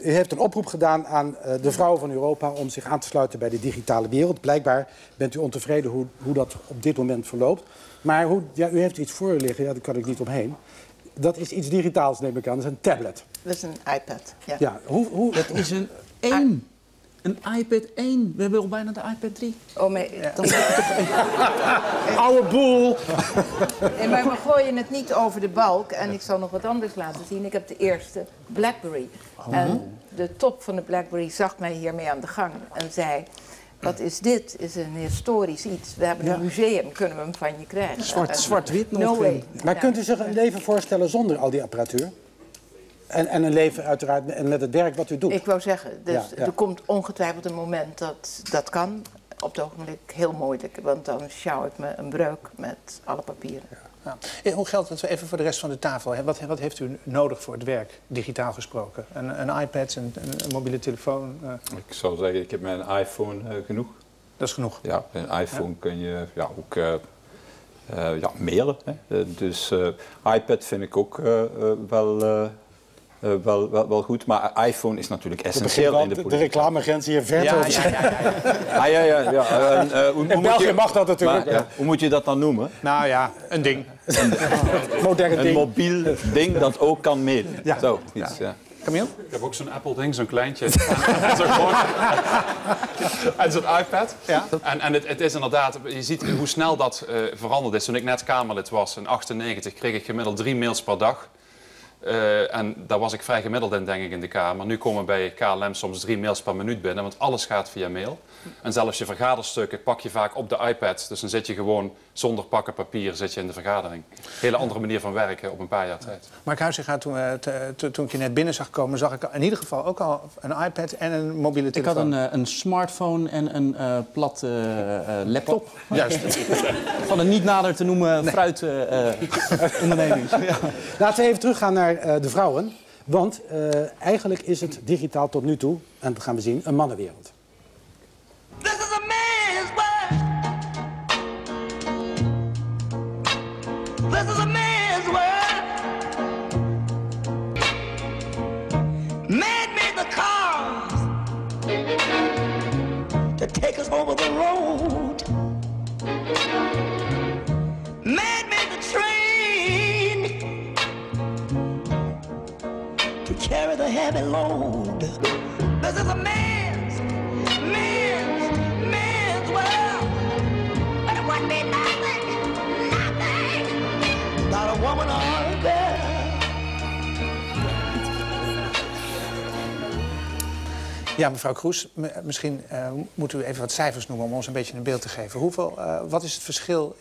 U heeft een oproep gedaan aan de vrouwen van Europa om zich aan te sluiten bij de digitale wereld. Blijkbaar bent u ontevreden hoe dat op dit moment verloopt. Maar u heeft iets voor u liggen, daar kan ik niet omheen. Dat is iets digitaals, neem ik aan. Dat is een tablet. Dat is een iPad, ja. Ja, Dat is een 1. Een iPad 1. We hebben al bijna de iPad 3. Oh, maar dan oude boel! nee, maar we gooien het niet over de balk. En ik zal nog wat anders laten zien. Ik heb de eerste BlackBerry. En de top van de BlackBerry zag mij hiermee aan de gang. En zei, wat is dit? Is een historisch iets. We hebben een museum, kunnen we hem van je krijgen. Zwart-wit nog. No way. Maar kunt u zich een leven voorstellen zonder al die apparatuur? En een leven uiteraard met het werk wat u doet. Ik wou zeggen, dus er komt ongetwijfeld een moment dat dat kan. Op het ogenblik heel moeilijk, want dan sjouw ik me een breuk met alle papieren. Ja. Hoe geldt dat even voor de rest van de tafel? Wat heeft u nodig voor het werk, digitaal gesproken? Een iPad, een mobiele telefoon? Ik zou zeggen, ik heb met een iPhone genoeg. Dat is genoeg? Ja, met een iPhone kun je ook mailen. Hè. Dus iPad vind ik ook wel goed, maar iPhone is natuurlijk essentieel in de politiek. De reclamegrens hier ver In België mag dat natuurlijk. Maar, hoe moet je dat dan noemen? Nou ja, een ding. Een mobiel ding dat ook kan mailen. Ja. Zo, iets, ja. Camille? Ik heb ook zo'n Apple-ding, zo'n kleintje. En zo'n iPad. Ja. En het is inderdaad, je ziet hoe snel dat veranderd is. Toen ik net Kamerlid was, in 1998, kreeg ik gemiddeld 3 mails per dag. En daar was ik vrij gemiddeld in, denk ik, in de Kamer. Nu komen bij KLM soms 3 mails per minuut binnen, want alles gaat via mail. En zelfs je vergaderstukken pak je vaak op de iPad. Dus dan zit je gewoon zonder pakken papier zit je in de vergadering. Hele andere manier van werken op een paar jaar tijd. Mark Huizinga, toen ik je net binnen zag komen, zag ik in ieder geval ook al een iPad en een mobiele telefoon. Ik had een smartphone en een platte laptop. Juist. Van een niet nader te noemen fruitonderneming. Laten we even teruggaan naar de vrouwen. Want eigenlijk is het digitaal tot nu toe, en dat gaan we zien, een mannenwereld. This is a man's world. This is a man's world. Man made the cars to take us over the road. Man made the train to carry the heavy load. This is a man's world. But it wouldn't be nothing without a woman or a girl. Ja, mevrouw Kroes, misschien moet u even wat cijfers noemen om ons een beetje een beeld te geven. Wat is het verschil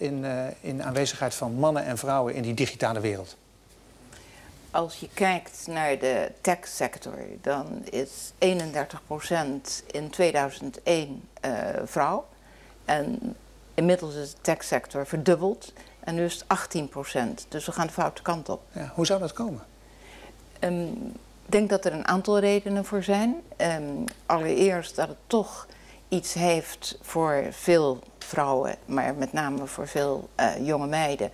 in aanwezigheid van mannen en vrouwen in die digitale wereld? Als je kijkt naar de techsector, dan is 31% in 2001 vrouw. En inmiddels is de techsector verdubbeld en nu is het 18%. Dus we gaan de foute kant op. Ja, hoe zou dat komen? Ik denk dat er een aantal redenen voor zijn. Allereerst dat het toch iets heeft voor veel vrouwen, maar met name voor veel jonge meiden.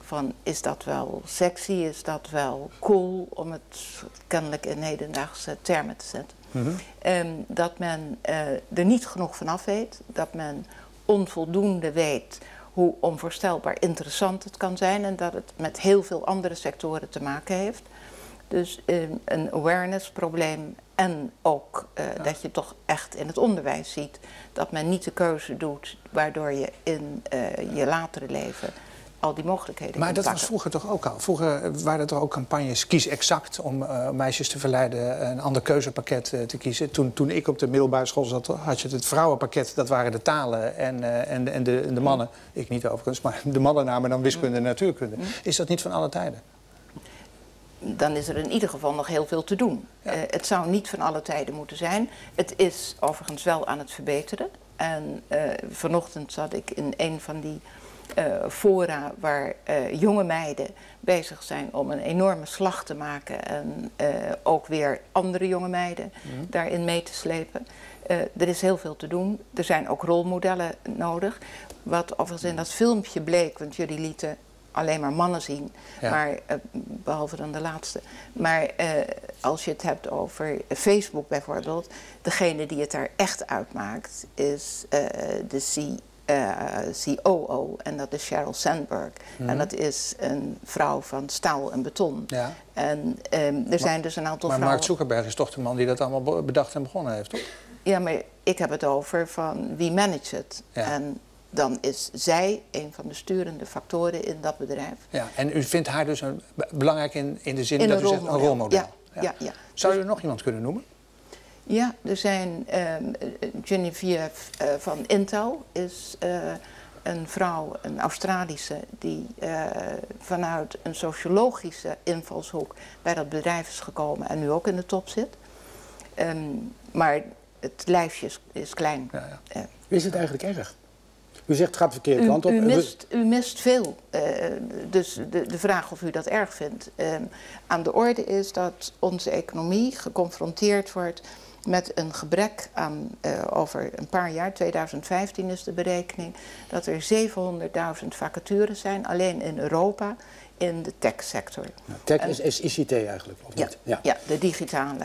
Van, is dat wel sexy, is dat wel cool, om het kennelijk in hedendaagse termen te zetten. Dat men er niet genoeg van af weet, dat men onvoldoende weet hoe onvoorstelbaar interessant het kan zijn en dat het met heel veel andere sectoren te maken heeft. Dus een awareness probleem en ook dat je toch echt in het onderwijs ziet dat men niet de keuze doet waardoor je in je latere leven al die mogelijkheden. Maar dat was vroeger toch ook al? Vroeger waren er ook campagnes Kies Exact om meisjes te verleiden een ander keuzepakket te kiezen. Toen ik op de middelbare school zat, had je het vrouwenpakket, dat waren de talen en de mannen. Ik niet overigens, maar de mannen namen dan wiskunde en natuurkunde. Is dat niet van alle tijden? Dan is er in ieder geval nog heel veel te doen. Ja. Het zou niet van alle tijden moeten zijn. Het is overigens wel aan het verbeteren. En vanochtend zat ik in een van die fora waar jonge meiden bezig zijn om een enorme slag te maken en ook weer andere jonge meiden daarin mee te slepen. Er is heel veel te doen. Er zijn ook rolmodellen nodig. Wat overigens in dat filmpje bleek, want jullie lieten alleen maar mannen zien, Ja. maar, behalve dan de laatste. Maar als je het hebt over Facebook bijvoorbeeld, degene die het daar echt uitmaakt is de COO en dat is Sheryl Sandberg. En dat is een vrouw van staal en beton. Ja. En er zijn dus een aantal Maar vrouwen... Mark Zuckerberg is toch de man die dat allemaal bedacht en begonnen heeft, toch? Ja, maar ik heb het over van wie manage het. Ja. En dan is zij een van de sturende factoren in dat bedrijf. Ja, en u vindt haar dus belangrijk in de zin In dat een u zegt een rolmodel. rolmodel. Ja. Zou u er nog iemand kunnen noemen? Ja, er zijn Geneviève van Intel is een vrouw, een Australische, die vanuit een sociologische invalshoek bij dat bedrijf is gekomen en nu ook in de top zit. Maar het lijstje is klein. Ja. Is het eigenlijk erg? U zegt het gaat de verkeerde kant op. U mist veel. Dus de vraag of u dat erg vindt. Aan de orde is dat onze economie geconfronteerd wordt met een gebrek aan, over een paar jaar, 2015 is de berekening, dat er 700.000 vacatures zijn, alleen in Europa, in de techsector. Tech is ICT eigenlijk, of niet? Ja, de digitale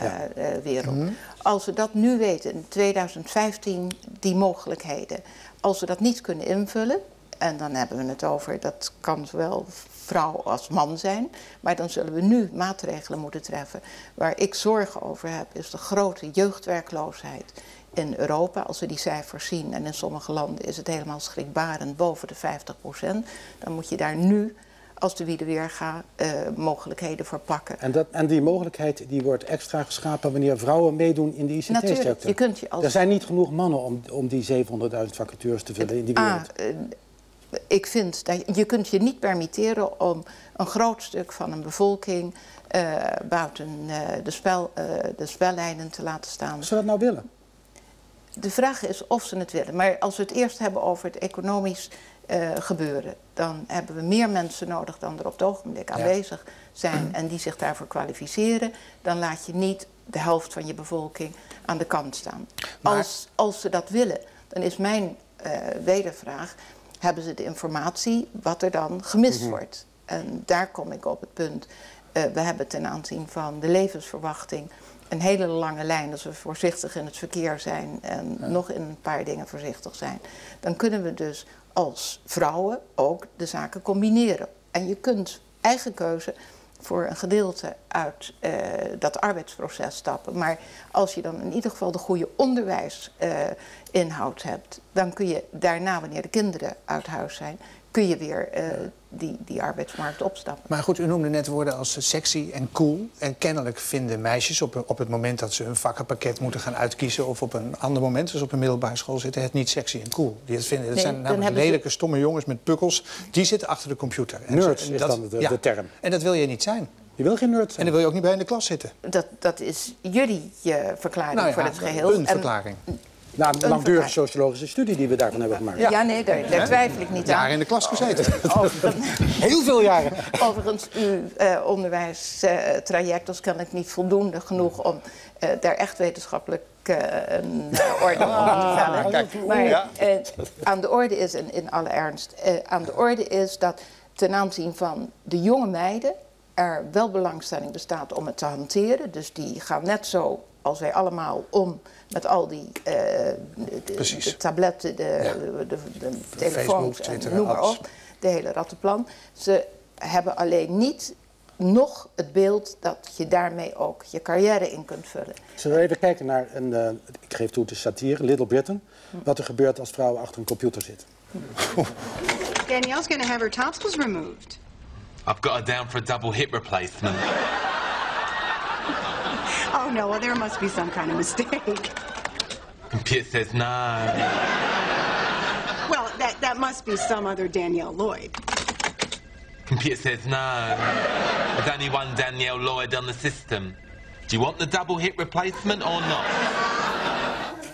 wereld. Als we dat nu weten, in 2015, die mogelijkheden, als we dat niet kunnen invullen, en dan hebben we het over, dat kan zowel vrouw als man zijn, maar dan zullen we nu maatregelen moeten treffen. Waar ik zorgen over heb, is de grote jeugdwerkloosheid in Europa. Als we die cijfers zien, en in sommige landen is het helemaal schrikbarend, boven de 50%, dan moet je daar nu, als de wielen weer gaan, mogelijkheden voor pakken. En die mogelijkheid die wordt extra geschapen wanneer vrouwen meedoen in de ICT-sector. Natuurlijk, je kunt je als... Er zijn niet genoeg mannen om die 700.000 vacatures te vullen in die wereld. Ik vind dat je kunt je niet permitteren om een groot stuk van een bevolking buiten de spellijnen te laten staan. Zou dat nou willen? De vraag is of ze het willen. Maar als we het eerst hebben over het economisch gebeuren, dan hebben we meer mensen nodig dan er op het ogenblik aanwezig zijn en die zich daarvoor kwalificeren. Dan laat je niet de helft van je bevolking aan de kant staan. Maar... Als ze dat willen, dan is mijn wedervraag, hebben ze de informatie wat er dan gemist wordt? En daar kom ik op het punt. We hebben ten aanzien van de levensverwachting een hele lange lijn. Als we voorzichtig in het verkeer zijn en nog in een paar dingen voorzichtig zijn, dan kunnen we dus als vrouwen ook de zaken combineren. En je kunt eigen keuze voor een gedeelte uit dat arbeidsproces stappen. Maar als je dan in ieder geval de goede onderwijsinhoud hebt, dan kun je daarna, wanneer de kinderen uit huis zijn, kun je weer die arbeidsmarkt opstappen. Maar goed, u noemde net woorden als sexy en cool. En kennelijk vinden meisjes op het moment dat ze hun vakkenpakket moeten gaan uitkiezen, of op een ander moment, dus op een middelbare school zitten, het niet sexy en cool. Dat zijn namelijk lelijke, stomme jongens met pukkels. Die zitten achter de computer. Nerds is dan de term. En dat wil je niet zijn. Je wil geen nerd zijn. En dan wil je ook niet bij in de klas zitten. Dat is jullie verklaring voor het geheel. Een verklaring. Na een langdurige sociologische studie die we daarvan hebben gemaakt. Ja, nee, daar twijfel ik niet aan. Jaren in de klas gezeten. Heel veel jaren. Overigens, uw onderwijstraject was kennelijk niet voldoende genoeg om daar echt wetenschappelijk een oordeel over te vellen. Maar aan de orde is, en in alle ernst, aan de orde is dat ten aanzien van de jonge meiden er wel belangstelling bestaat om het te hanteren. Dus die gaan net zo als wij allemaal om met al die de tabletten, de telefoons Facebook, Twitter, en noem maar op, de hele rattenplan. Ze hebben alleen niet nog het beeld dat je daarmee ook je carrière in kunt vullen. Zullen we even kijken naar ik geef toe, het is satire, Little Britain. Wat er gebeurt als vrouwen achter een computer zitten. Danielle's gonna have her tonsils removed. I've got her down for a double hip replacement. Oh no, well there must be some kind of mistake. Computer says no. Well, that must be some other Danielle Lloyd. Computer says no. There's only one Danielle Lloyd on the system. Do you want the double hip replacement or not?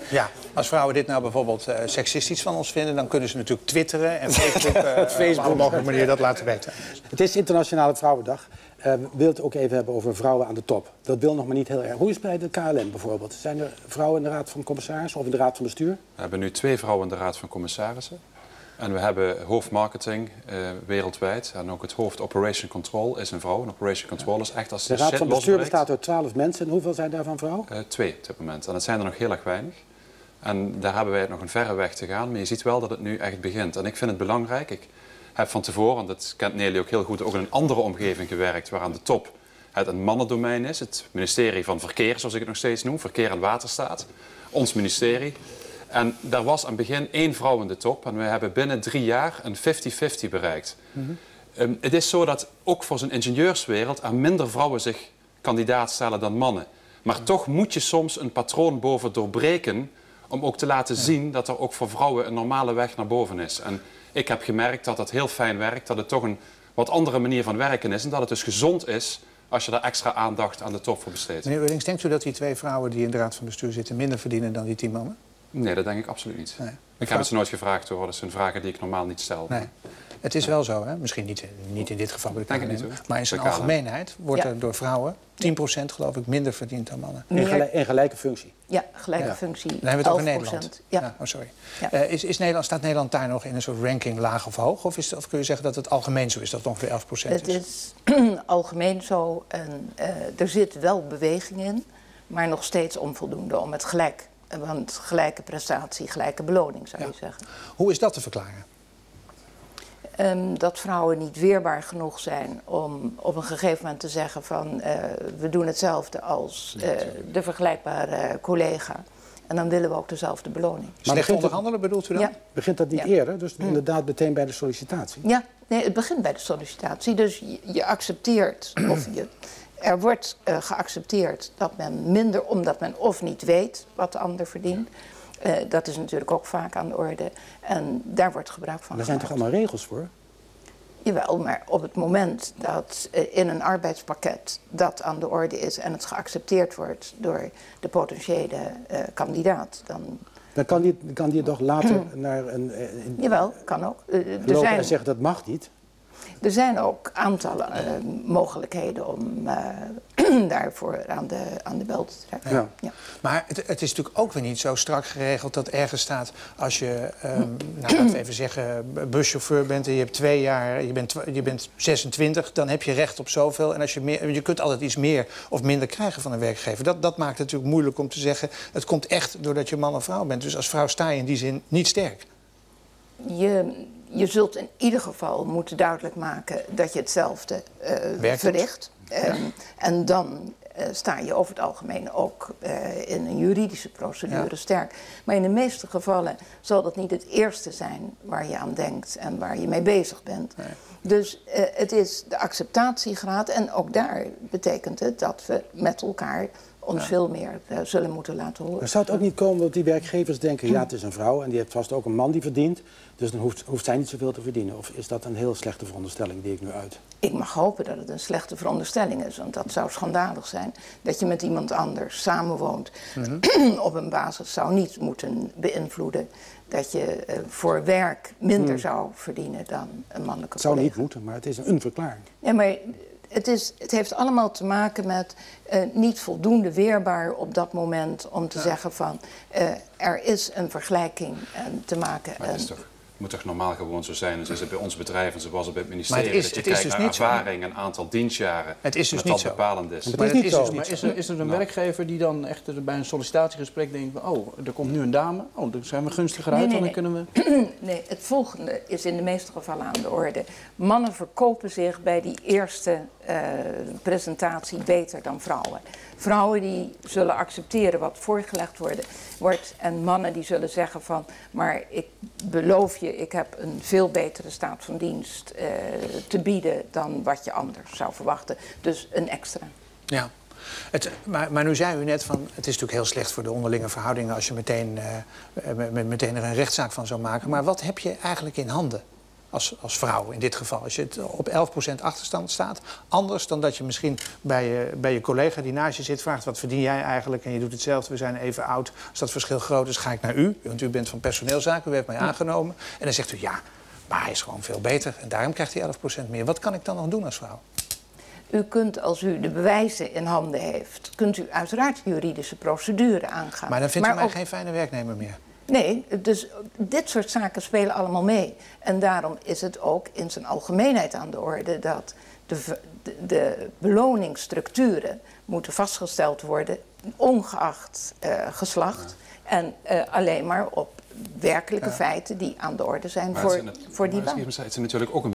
Ja, als vrouwen dit nou bijvoorbeeld seksistisch van ons vinden, dan kunnen ze natuurlijk twitteren en Facebook op alle mogelijke manier dat laten weten. Het is Internationale Vrouwendag. We willen het ook even hebben over vrouwen aan de top. Dat wil nog maar niet heel erg. Hoe is het bij de KLM bijvoorbeeld? Zijn er vrouwen in de Raad van Commissarissen of in de Raad van Bestuur? We hebben nu 2 vrouwen in de Raad van Commissarissen. En we hebben hoofdmarketing wereldwijd. En ook het hoofd Operation Control is een vrouw. En Operation Control is echt als de raad van bestuur bestaat uit 12 mensen. En hoeveel zijn daarvan vrouwen? 2 op dit moment. En dat zijn er nog heel erg weinig. En daar hebben wij nog een verre weg te gaan. Maar je ziet wel dat het nu echt begint. En ik vind het belangrijk. Ik heb van tevoren, en dat kent Nelly ook heel goed, ook in een andere omgeving gewerkt waar aan de top het een mannendomein is. Het ministerie van Verkeer, zoals ik het nog steeds noem. Verkeer en Waterstaat. Ons ministerie. En daar was aan het begin 1 vrouw in de top. En we hebben binnen 3 jaar een 50-50 bereikt. Het is zo dat ook voor zijn ingenieurswereld er minder vrouwen zich kandidaat stellen dan mannen. Maar toch moet je soms een patroon boven doorbreken om ook te laten zien dat er ook voor vrouwen een normale weg naar boven is. En ik heb gemerkt dat dat heel fijn werkt, dat het toch een wat andere manier van werken is en dat het dus gezond is als je daar extra aandacht aan de top voor besteedt. Meneer Eurlings, denkt u dat die 2 vrouwen die in de raad van bestuur zitten minder verdienen dan die 10 mannen? Nee, dat denk ik absoluut niet. Nee. Ik heb het ze nooit gevraagd hoor, dat zijn vragen die ik normaal niet stel. Nee. Het is wel zo, hè? Misschien niet in dit geval bij de KLM, maar in zijn algemeenheid wordt er door vrouwen 10% geloof ik minder verdiend dan mannen. In gelijke functie. Ja, gelijke functie. Dan hebben we het over Nederland. Ja. Oh, sorry. Ja. Staat Nederland daar nog in een soort ranking laag of hoog? Of kun je zeggen dat het algemeen zo is, dat het ongeveer 11% is? Het is algemeen zo. En, er zit wel beweging in, maar nog steeds onvoldoende om het gelijk. Want gelijke prestatie, gelijke beloning zou je zeggen. Hoe is dat te verklaren? Dat vrouwen niet weerbaar genoeg zijn om op een gegeven moment te zeggen van we doen hetzelfde als de vergelijkbare collega. En dan willen we ook dezelfde beloning. Maar slecht onderhandelen bedoelt u dan? Ja. Begint dat niet eerder? Dus inderdaad meteen bij de sollicitatie? Ja, nee, het begint bij de sollicitatie. Dus je accepteert of er wordt geaccepteerd dat men minder, omdat men of niet weet wat de ander verdient. Dat is natuurlijk ook vaak aan de orde. En daar wordt gebruik van gemaakt. Er zijn toch allemaal regels voor? Jawel, maar op het moment dat in een arbeidspakket dat aan de orde is en het geaccepteerd wordt door de potentiële kandidaat, dan kan die toch later naar een jawel, kan ook. lopen en zeggen dat mag niet? Er zijn ook aantallen mogelijkheden om daarvoor aan de bel te trekken. Ja. Ja. Maar het is natuurlijk ook weer niet zo strak geregeld dat ergens staat als je, laten we even zeggen, buschauffeur bent en je hebt 2 jaar, je bent 26, dan heb je recht op zoveel. En als je kunt altijd iets meer of minder krijgen van een werkgever. Dat maakt het natuurlijk moeilijk om te zeggen, het komt echt doordat je man of vrouw bent. Dus als vrouw sta je in die zin niet sterk. Je zult in ieder geval moeten duidelijk maken dat je hetzelfde verricht. En dan sta je over het algemeen ook in een juridische procedure sterk. Maar in de meeste gevallen zal dat niet het eerste zijn waar je aan denkt en waar je mee bezig bent. Nee. Dus het is de acceptatiegraad en ook daar betekent het dat we met elkaar ons veel meer zullen moeten laten horen. Maar zou het ook niet komen dat die werkgevers denken, ja, het is een vrouw en die heeft vast ook een man die verdient, dus dan hoeft zij niet zoveel te verdienen? Of is dat een heel slechte veronderstelling die ik nu uit? Ik mag hopen dat het een slechte veronderstelling is, want dat zou schandalig zijn. Dat je met iemand anders samenwoont op een basis zou niet moeten beïnvloeden dat je voor werk minder zou verdienen dan een mannelijke collega. Het zou niet moeten, maar het is een verklaring. Ja, maar het heeft allemaal te maken met niet voldoende weerbaar op dat moment om te zeggen van er is een vergelijking te maken. Maar het moet toch normaal gewoon zo zijn, zoals het bij ons bedrijf en zoals het bij het ministerie, dat je kijkt dus naar ervaring, een aantal dienstjaren, het is dus dat niet dat bepalend is. Maar is er een werkgever die dan echt bij een sollicitatiegesprek denkt van, oh, er komt nu een dame, oh, dan zijn we gunstiger uit, dan kunnen we... Nee, het volgende is in de meeste gevallen aan de orde. Mannen verkopen zich bij die eerste presentatie beter dan vrouwen. Vrouwen die zullen accepteren wat voorgelegd wordt en mannen die zullen zeggen van, maar ik beloof je, ik heb een veel betere staat van dienst te bieden dan wat je anders zou verwachten. Dus een extra. Ja. Maar nu zei u net van, het is natuurlijk heel slecht voor de onderlinge verhoudingen als je meteen er een rechtszaak van zou maken. Maar wat heb je eigenlijk in handen? Als vrouw in dit geval. Als je het op 11% achterstand staat. Anders dan dat je misschien bij je collega die naast je zit vraagt, wat verdien jij eigenlijk? En je doet hetzelfde, we zijn even oud. Als dat verschil groot is, ga ik naar u. Want u bent van personeelszaken, u heeft mij aangenomen. En dan zegt u, ja, maar hij is gewoon veel beter. En daarom krijgt hij 11% meer. Wat kan ik dan nog doen als vrouw? U kunt, als u de bewijzen in handen heeft, kunt u uiteraard juridische procedure aangaan. Maar dan vindt u mij geen fijne werknemer meer. Nee, dus dit soort zaken spelen allemaal mee. En daarom is het ook in zijn algemeenheid aan de orde dat de beloningsstructuren moeten vastgesteld worden, ongeacht geslacht. En alleen maar op werkelijke feiten die aan de orde zijn voor die baan. Het is natuurlijk ook een